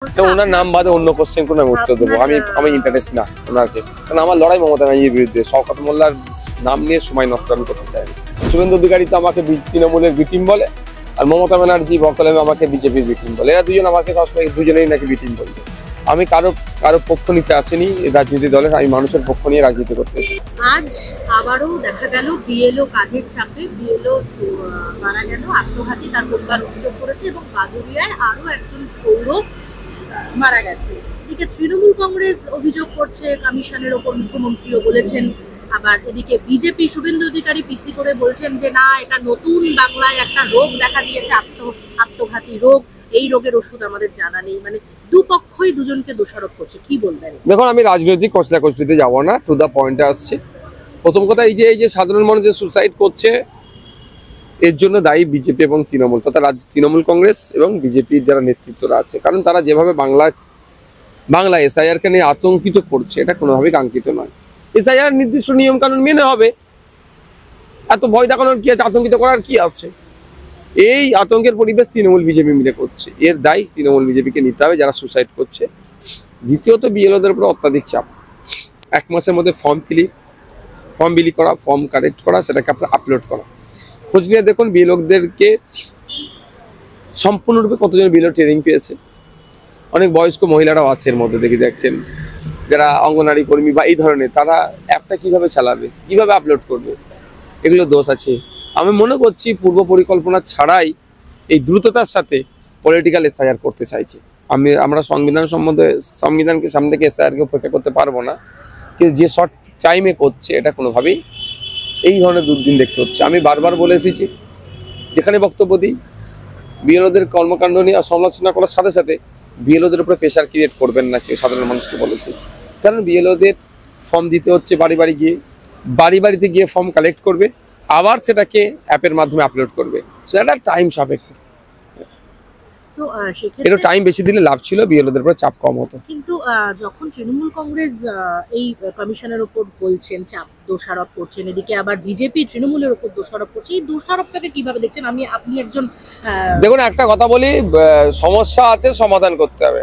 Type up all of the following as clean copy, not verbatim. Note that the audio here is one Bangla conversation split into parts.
তো ওনার নাম বাদে অন্য কোশ্চেন কোনো আমি উত্তর দেবো। আমি ইন্টারেস্ট না ওনাকে, কারণ আমার লড়াই মমতা ব্যানার্জির বিরুদ্ধে। শওকত মোল্লার নাম নিয়ে সময় নষ্ট আমি করতে চাই না। শুভেন্দু অধিকারী তো আমাকে তৃণমূলের বি টিম বলে, আর মমতা ব্যানার্জি বকলেমে আমাকে বিজেপির বি টিম বলে। এরা দুজন আমাকে সবসময় দুজনেই নাকি বি টিম বলছে। আমি কারো পক্ষ নিতে আসিনি রাজনীতি দলের, আমি মানুষের পক্ষ নিয়ে রাজনীতি করতে এসেছি। আজ আবারও দেখা গেল বিএলও কাজের চাপে বিএলও মারা গেল, আত্মঘাতী তার পরিবার অভিযোগ করেছে, এবং বাদুড়িয়ায় আরো একজন পৌর মারা গেছে। এদিকে তৃণমূল কংগ্রেস অভিযোগ করছে কমিশনের ওপর, মুখ্যমন্ত্রীও বলেছেন। আবার এদিকে বিজেপি শুভেন্দু অধিকারী পিসি করে বলছেন যে না, এটা নতুন বাংলায় একটা রোগ দেখা দিয়েছে, আত্মঘাতী রোগ, এই রোগের ওষুধ আমাদের জানা নেই। মানে দুপক্ষই দুজনকে দোষারোপ করছে, কি বলবেন? দেখুন, আমি রাজনৈতিক কচলাকচলিতে যাব না, টু দা পয়েন্টে আসছে। প্রথম কথা, এই যে সাধারণ মানুষ যে সুসাইড করছে, এর জন্য দায়ী বিজেপি এবং তৃণমূল, তথা তৃণমূল কংগ্রেস এবং বিজেপির যারা নেতৃত্বরা আছে। কারণ তারা যেভাবে বাংলা এসআইআরকে নিয়ে আতঙ্কিত করছে, এটা কোনোভাবেই কাঙ্ক্ষিত নয়। এসআইআর নির্দিষ্ট নিয়ম কানুন মেনে হবে, এত ভয় দেখানোর কি আছে, আতঙ্কিত করার কি আছে? এই আতঙ্কের পরিবেশ তৃণমূল বিজেপি মিলে করছে, এর দায় তৃণমূল বিজেপিকে নিতে হবে, যারা সুসাইড করছে। দ্বিতীয়ত, বিএলওদের উপর অত্যাধিক চাপ। 1 মাসের মধ্যে ফর্ম বিলি করা, ফর্ম কালেক্ট করা, সেটাকে আপনার আপলোড করা। খোঁজ নিয়ে দেখুন বিএলওদেরকে সম্পূর্ণরূপে কতজন বিএলও ট্রেনিং পেয়েছে। অনেক বয়স্ক মহিলারাও আছে এর মধ্যে, দেখছেন, যারা অঙ্গনারী কর্মী বা এই ধরনের, তারা অ্যাপটা কিভাবে চালাবে, কিভাবে আপলোড করবে, এগুলো দোষ আছে। আমি মনে করছি পূর্ব পরিকল্পনা ছাড়াই এই দ্রুততার সাথে পলিটিক্যাল এসআইআর করতে চাইছে। আমরা সংবিধানকে সামনে থেকে এসআইআরকে উপেক্ষা করতে পারবো না, কিন্তু যে শর্ট টাইমে করছে, এটা কোনোভাবেই এই ধরনের দুর্দিন দেখতে হচ্ছে। আমি বারবার বলে এসেছি, যেখানে বক্তব্য দিই, বিএলওদের কর্মকাণ্ড নিয়ে সমালোচনা করার সাথে সাথে বিএলওদের উপরে প্রেশার ক্রিয়েট করবেন না কেউ, সাধারণ মানুষকে বলেছি। কারণ বিএলওদের ফর্ম দিতে হচ্ছে বাড়িতে গিয়ে ফর্ম কালেক্ট করবে, আবার সেটাকে অ্যাপের মাধ্যমে আপলোড করবে, সেটা টাইম সাপেক্ষ। একটু টাইম বেশি দিলে লাভ ছিল, বিএলওদের উপর চাপ কম হতো। কিন্তু যখন তৃণমূল কংগ্রেস এই কমিশনের উপর বলছেন, চাপ দোষারোপ করছেন, এদিকে আবার বিজেপি তৃণমূলের উপর দোষারোপ করছে, এই দোষারোপটাকে কিভাবে দেখছেন? আপনি একজন, দেখুন, একটা কথা বলি, সমস্যা আছে, সমাধান করতে হবে,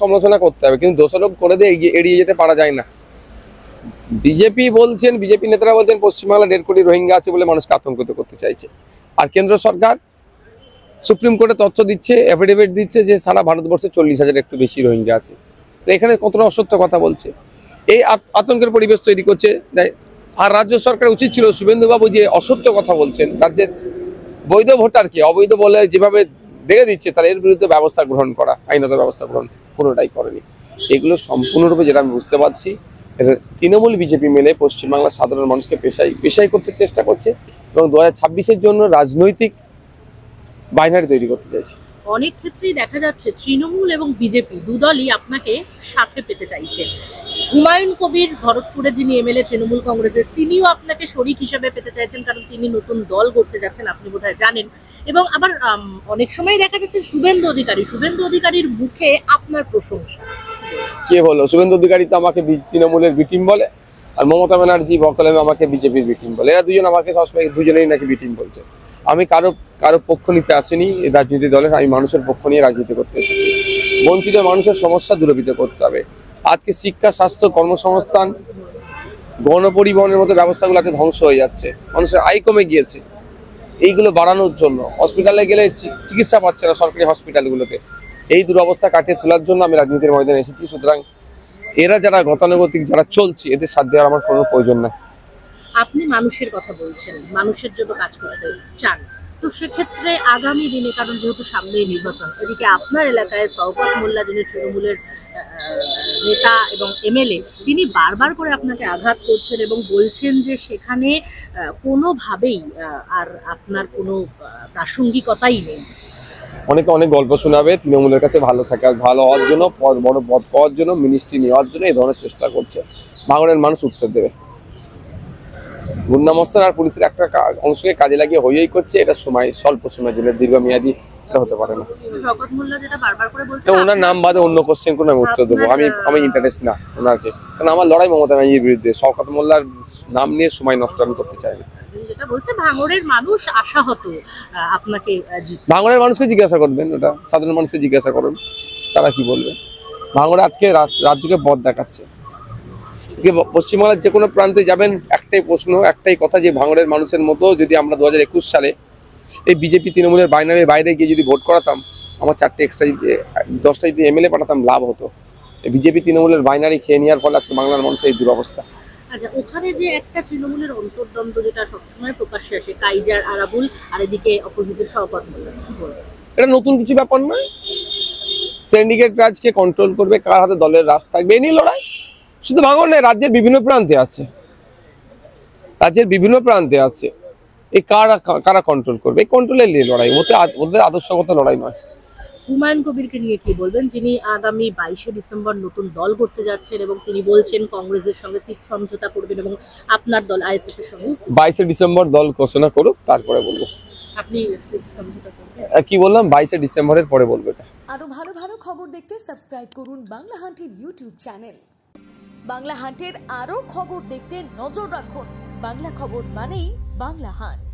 সমালোচনা করতে হবে, কিন্তু দোষারোপ করে দিয়ে এড়িয়ে যেতে পারা যায় না। বিজেপি নেতারা বলছেন পশ্চিমবাংলা 1.5 কোটি রোহিঙ্গা আছে বলে মানুষকে আতঙ্কিত করতে চাইছে, আর কেন্দ্র সরকার সুপ্রিম কোর্টে তথ্য দিচ্ছে, এফিডেভিট দিচ্ছে যে সারা ভারতবর্ষে 40,000 একটু বেশি রোহিঙ্গা আছে। তো এখানে কতটা অসত্য কথা বলছে, এই আতঙ্কের পরিবেশ তৈরি করছে। আর রাজ্য সরকারের উচিত ছিল, শুভেন্দুবাবু যে অসত্য কথা বলছেন, রাজ্যের বৈধ ভোটারকে অবৈধ বলে যেভাবে দেখে দিচ্ছে, তাহলে এর বিরুদ্ধে ব্যবস্থা গ্রহণ করা, আইনত ব্যবস্থা গ্রহণ, কোনোটাই করেনি। এগুলো সম্পূর্ণরূপে, যেটা আমি বুঝতে পারছি, তৃণমূল বিজেপি মিলে পশ্চিমবাংলার সাধারণ মানুষকে পেশাই করতে চেষ্টা করছে, এবং 2026-এর জন্য রাজনৈতিক বাইনারি তৈরি করতে চাইছে। অনেক ক্ষেত্রেই দেখা যাচ্ছে তৃণমূল এবং বিজেপি দুদলই আপনাকে সাথে পেতে চাইছে। হুমায়ুন কবির ভরতপুরে, যিনি এমএলএ তৃণমূল কংগ্রেসের, তিনিও আপনাকে শরিক হিসেবে পেতে চাইছেন, কারণ তিনি নতুন দল করতে যাচ্ছেন, আপনি বোধহয় জানেন। এবং আবার অনেক সময় দেখা যাচ্ছে শুভেন্দু অধিকারীর মুখে আপনার প্রশংসা। কে বলো? শুভেন্দু অধিকারী তো আমাকে তৃণমূলের বি টিম বলে, আর মমতা ব্যানার্জি বকলেমে আমাকে বিজেপির বি টিম বলে। এরা দুজন আমাকে সবসময় দুজনেই নাকি বি টিম বলছে। আমি কারো পক্ষ নিতে আসিনি রাজনীতি দলের, আমি মানুষের পক্ষ নিয়ে রাজনীতি করতে এসেছি। বঞ্চিত মানুষের সমস্যা দূরীভূত করতে হবে। আজকে শিক্ষা, স্বাস্থ্য, কর্মসংস্থান, গণপরিবহনের মতো ব্যবস্থাগুলোকে ধ্বংস হয়ে যাচ্ছে, মানুষের আয় কমে গিয়েছে। এইগুলো বাড়ানোর জন্য হসপিটালে গেলে চিকিৎসা পাচ্ছে না সরকারি হসপিটালগুলোতে, এই দুরবস্থা কাটিয়ে তোলার জন্য আমি রাজনীতির ময়দানে এসেছি। সুতরাং এরা যারা গতানুগতিক যারা চলছে, এদের সাথ দেওয়ার আমার কোনো প্রয়োজন নাই। আপনি মানুষের কথা বলছেন, মানুষের জন্য কাজ করতে চান, তো সেক্ষেত্রে আগামী দিনে, কারণ যেহেতু সামনেই নির্বাচন, এদিকে আপনার এলাকায় শওকত মোল্লা, যিনি তৃণমূলের নেতা এবং এমএলএ, তিনি বারবার করে আপনাকে আঘাত করছেন এবং বলছেন যে সেখানে কোনোভাবেই আর আপনার কোনো প্রাসঙ্গিকতাই নেই। অনেকে অনেক গল্প শোনাবে, তৃণমূলের কাছে ভালো হওয়ার জন্য, বড় পদ পাওয়ার জন্য, মিনিস্ট্রি নেওয়ার জন্য এই ধরনের চেষ্টা করছে। ভাঙড়ের মানুষ উত্তর দেবে। গুন্ডামস্তান আর পুলিশের একটা অংশকে কাজে লাগিয়ে হয়েই করছে, এটা স্বল্প সময়ের জন্য, দীর্ঘমেয়াদী এটা হতে পারে না। ওনার নাম বাদে অন্য কোশ্চেন কোনো আমি উত্তর দেবো। আমি ইন্টারেস্ট না ওনাকে, কারণ আমার লড়াই মমতা ব্যানার্জির বিরুদ্ধে। শওকত মোল্লার নাম নিয়ে সময় নষ্ট আমি করতে চাই না। যেটা বলছে ভাঙড়ের মানুষ আশাহত, আপনাকে ভাঙড়ের মানুষকে জিজ্ঞাসা করবেন, ওটা সাধারণ মানুষকে জিজ্ঞাসা করুন। তারা কি বলবে? ভাঙড়ে আজকে রাজ্যকে পথ দেখাচ্ছে। আজকে পশ্চিমবাংলার যে কোনো প্রান্তে যাবেন, একটাই প্রশ্ন, একটাই কথা, যে ভাঙড়ের মানুষের মতো যদি আমরা 2021 সালে এই বিজেপি তৃণমূলের বাইনারির বাইরে গিয়ে যদি ভোট করাতাম, আমার 4টে এক্সট্রা 10টা যদি এমএলএ পাঠাতাম, লাভ হতো। বিজেপি তৃণমূলের বাইনারি খেয়ে নেওয়ার ফলে আজকে বাংলার মানুষের এই দুরবস্থা। আচ্ছা, ওখানে যে একটা তৃণমূলের অন্তর্দ্বন্দ্ব যেটা সবসময় প্রকাশ্যে আসে, কাইজার আরাবুল আর এদিকে অপোজিটের শওকত মোল্লা, কি বলবেন? এটা নতুন কিছু ব্যাপার নয়। সিন্ডিকেট রাজকে কন্ট্রোল করবে, কার হাতে দলের রাজ থাকবে, এই নিয়ে লড়াই। শুধু ভাঙড় নয়, রাজ্যের বিভিন্ন প্রান্তে আছে, এই কারা কন্ট্রোল করবে, এই কন্ট্রোলের নিয়ে লড়াই, ওদের আদর্শগত লড়াই নয়। হুমায়ুন কবিরকে নিয়ে কি বলবেন, যিনি আগামী 22শে ডিসেম্বর নতুন দল করতে যাচ্ছেন এবং তিনি বলছেন কংগ্রেসের সঙ্গে সিট সমঝোতা করবেন এবং আপনার দল আইএসএফ এর সঙ্গে 22শে ডিসেম্বর দল ঘোষণা করুক, তারপরে বলবো। আপনি সিট সমঝোতা করবেন? কি বললাম, 22শে ডিসেম্বরের পরে বলবো এটা। আরো ভালো ভালো খবর দেখতে সাবস্ক্রাইব করুন বাংলা হান্টের ইউটিউব চ্যানেল। বাংলা হান্টের আরো খবর দেখতে নজর রাখুন। বাংলা খবর মানেই বাংলা হান্ট।